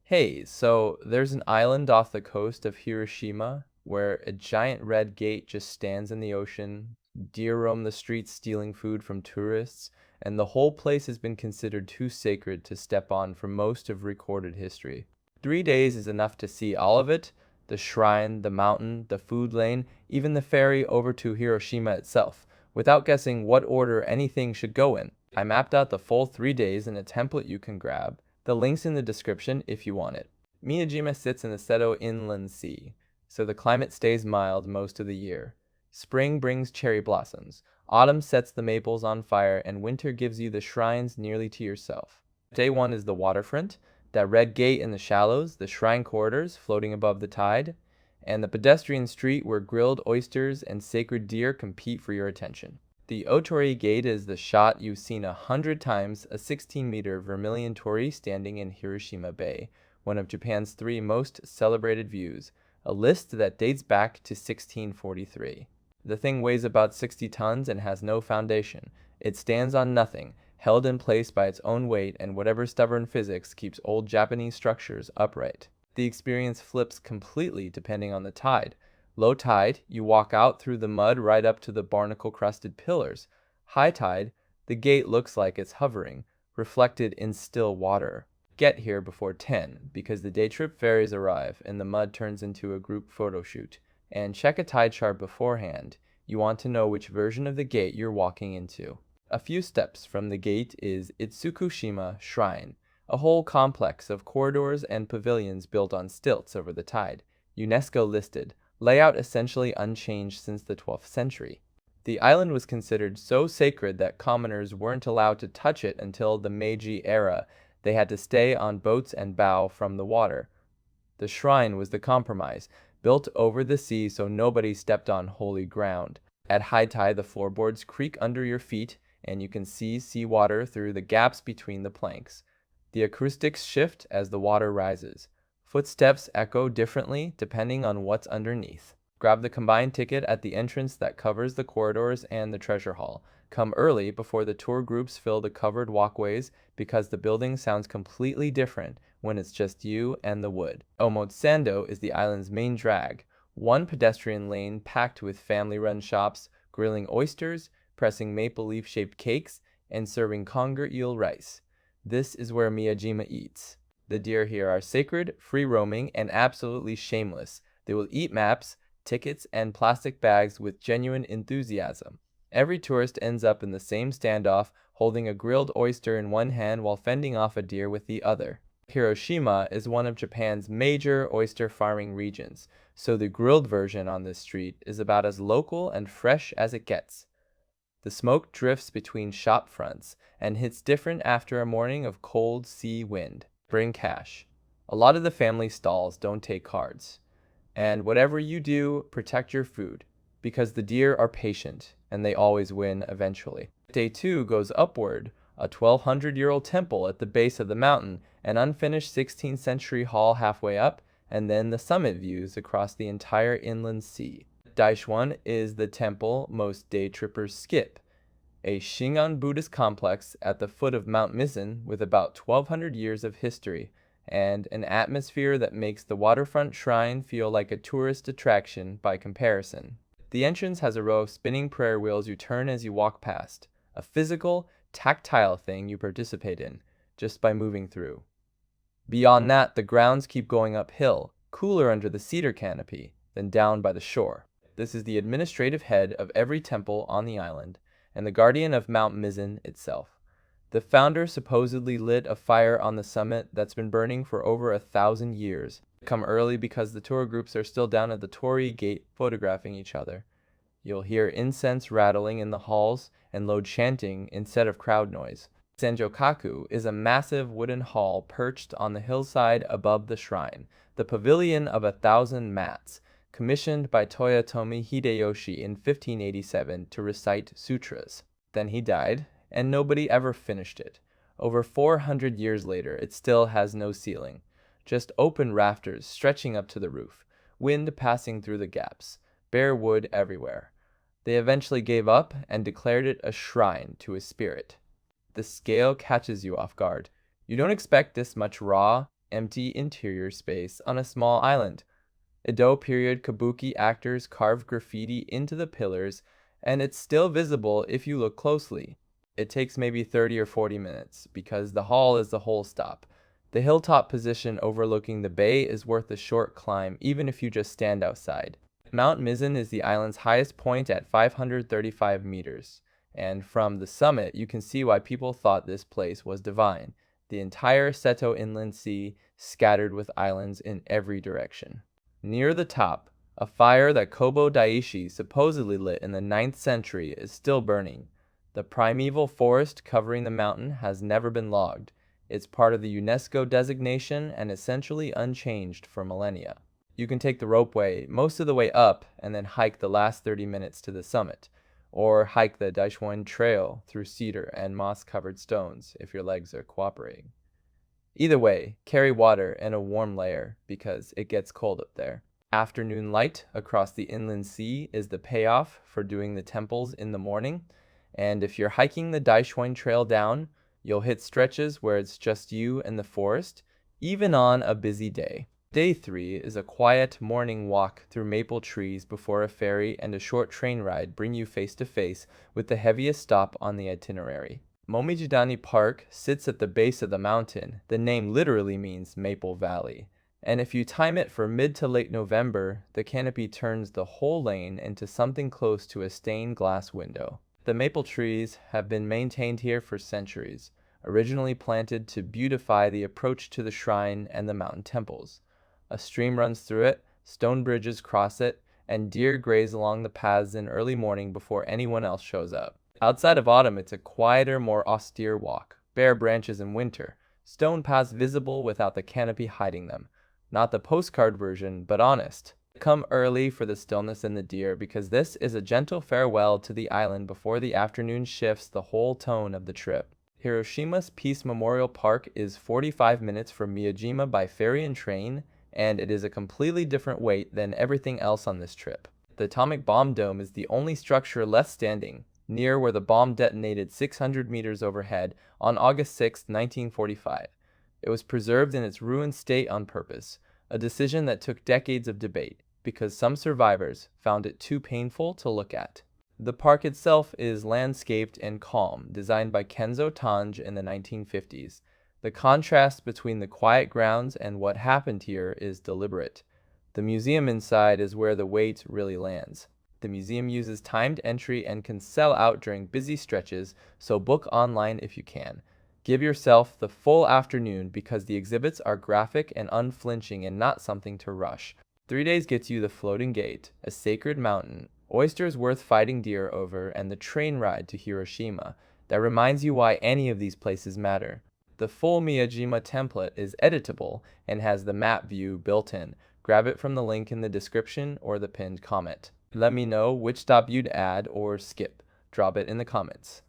Hey, so there's an island off the coast of Hiroshima where a giant red gate just stands in the ocean. Deer roam the streets stealing food from tourists, and the whole place has been considered too sacred to step on for most of recorded history. 3 days is enough to see all of it: the shrine, the mountain, the food lane, even the ferry over to Hiroshima itself, without guessing what order anything should go in. I mapped out the full 3 days in a template you can grab. The link's in the description if you want it. Miyajima sits in the Seto Inland Sea, so the climate stays mild most of the year. Spring brings cherry blossoms, autumn sets the maples on fire, and winter gives you the shrines nearly to yourself. Day 1 is the waterfront, that red gate in the shallows, the shrine corridors floating above the tide, and the pedestrian street where grilled oysters and sacred deer compete for your attention. The Otorii Gate is the shot you've seen 100 times, a 16-meter vermilion torii standing in Hiroshima Bay, one of Japan's 3 most celebrated views, a list that dates back to 1643. The thing weighs about 60 tons and has no foundation. It stands on nothing, held in place by its own weight and whatever stubborn physics keeps old Japanese structures upright. The experience flips completely depending on the tide. Low tide, you walk out through the mud right up to the barnacle-crusted pillars. High tide, the gate looks like it's hovering, reflected in still water. Get here before 10, because the day trip ferries arrive and the mud turns into a group photo shoot. And check a tide chart beforehand. You want to know which version of the gate you're walking into. A few steps from the gate is Itsukushima Shrine, a whole complex of corridors and pavilions built on stilts over the tide. UNESCO listed. Layout essentially unchanged since the 12th century. The island was considered so sacred that commoners weren't allowed to touch it until the Meiji era. They had to stay on boats and bow from the water. The shrine was the compromise, built over the sea so nobody stepped on holy ground. At high tide, the floorboards creak under your feet, and you can see seawater through the gaps between the planks. The acoustics shift as the water rises. Footsteps echo differently depending on what's underneath. Grab the combined ticket at the entrance that covers the corridors and the treasure hall. Come early before the tour groups fill the covered walkways, because the building sounds completely different when it's just you and the wood. Omotesandō is the island's main drag, one pedestrian lane packed with family-run shops, grilling oysters, pressing maple leaf-shaped cakes, and serving conger eel rice. This is where Miyajima eats. The deer here are sacred, free-roaming, and absolutely shameless. They will eat maps, tickets, and plastic bags with genuine enthusiasm. Every tourist ends up in the same standoff, holding a grilled oyster in one hand while fending off a deer with the other. Hiroshima is one of Japan's major oyster farming regions, so the grilled version on this street is about as local and fresh as it gets. The smoke drifts between shop fronts and hits different after a morning of cold sea wind. Bring cash. A lot of the family stalls don't take cards. And whatever you do, protect your food, because the deer are patient and they always win eventually. Day 2 goes upward, a 1200-year-old temple at the base of the mountain, an unfinished 16th century hall halfway up, and then the summit views across the entire inland sea. Daishoin is the temple most day trippers skip, a Shingon Buddhist complex at the foot of Mount Misen with about 1200 years of history, and an atmosphere that makes the waterfront shrine feel like a tourist attraction by comparison. The entrance has a row of spinning prayer wheels you turn as you walk past, a physical, tactile thing you participate in just by moving through. Beyond that, the grounds keep going uphill, cooler under the cedar canopy, than down by the shore. This is the administrative head of every temple on the island, and the guardian of Mount Misen itself. The founder supposedly lit a fire on the summit that's been burning for over 1,000 years. Come early because the tour groups are still down at the Otorii Gate photographing each other. You'll hear incense rattling in the halls and low chanting instead of crowd noise. Senjokaku is a massive wooden hall perched on the hillside above the shrine, the pavilion of 1,000 mats, commissioned by Toyotomi Hideyoshi in 1587 to recite sutras. Then he died, and nobody ever finished it. Over 400 years later, it still has no ceiling, just open rafters stretching up to the roof, wind passing through the gaps, bare wood everywhere. They eventually gave up and declared it a shrine to a spirit. The scale catches you off guard. You don't expect this much raw, empty interior space on a small island. Edo period kabuki actors carved graffiti into the pillars, and it's still visible if you look closely. It takes maybe 30 or 40 minutes, because the hall is the whole stop. The hilltop position overlooking the bay is worth a short climb, even if you just stand outside. Mount Misen is the island's highest point at 535 meters, and from the summit you can see why people thought this place was divine. The entire Seto Inland Sea scattered with islands in every direction. Near the top, a fire that Kobo Daishi supposedly lit in the 9th century is still burning. The primeval forest covering the mountain has never been logged. It's part of the UNESCO designation and essentially unchanged for millennia. You can take the ropeway most of the way up and then hike the last 30 minutes to the summit, or hike the Daishoin trail through cedar and moss-covered stones if your legs are cooperating. Either way, carry water and a warm layer because it gets cold up there. Afternoon light across the inland sea is the payoff for doing the temples in the morning, and if you're hiking the Daishoin trail down, you'll hit stretches where it's just you and the forest, even on a busy day. Day 3 is a quiet morning walk through maple trees before a ferry and a short train ride bring you face to face with the heaviest stop on the itinerary. Momijidani Park sits at the base of the mountain. The name literally means Maple Valley. And if you time it for mid to late November, the canopy turns the whole lane into something close to a stained glass window. The maple trees have been maintained here for centuries, originally planted to beautify the approach to the shrine and the mountain temples. A stream runs through it, stone bridges cross it, and deer graze along the paths in early morning before anyone else shows up. Outside of autumn, it's a quieter, more austere walk. Bare branches in winter, stone paths visible without the canopy hiding them. Not the postcard version, but honest. Come early for the stillness and the deer, because this is a gentle farewell to the island before the afternoon shifts the whole tone of the trip. Hiroshima's Peace Memorial Park is 45 minutes from Miyajima by ferry and train, and it is a completely different weight than everything else on this trip. The atomic bomb dome is the only structure left standing, near where the bomb detonated 600 meters overhead on August 6, 1945. It was preserved in its ruined state on purpose, a decision that took decades of debate, because some survivors found it too painful to look at. The park itself is landscaped and calm, designed by Kenzo Tange in the 1950s. The contrast between the quiet grounds and what happened here is deliberate. The museum inside is where the weight really lands. The museum uses timed entry and can sell out during busy stretches, so book online if you can. Give yourself the full afternoon because the exhibits are graphic and unflinching and not something to rush. 3 days gets you the floating gate, a sacred mountain, oysters worth fighting deer over, and the train ride to Hiroshima that reminds you why any of these places matter. The full Miyajima template is editable and has the map view built in. Grab it from the link in the description or the pinned comment. Let me know which stop you'd add or skip. Drop it in the comments.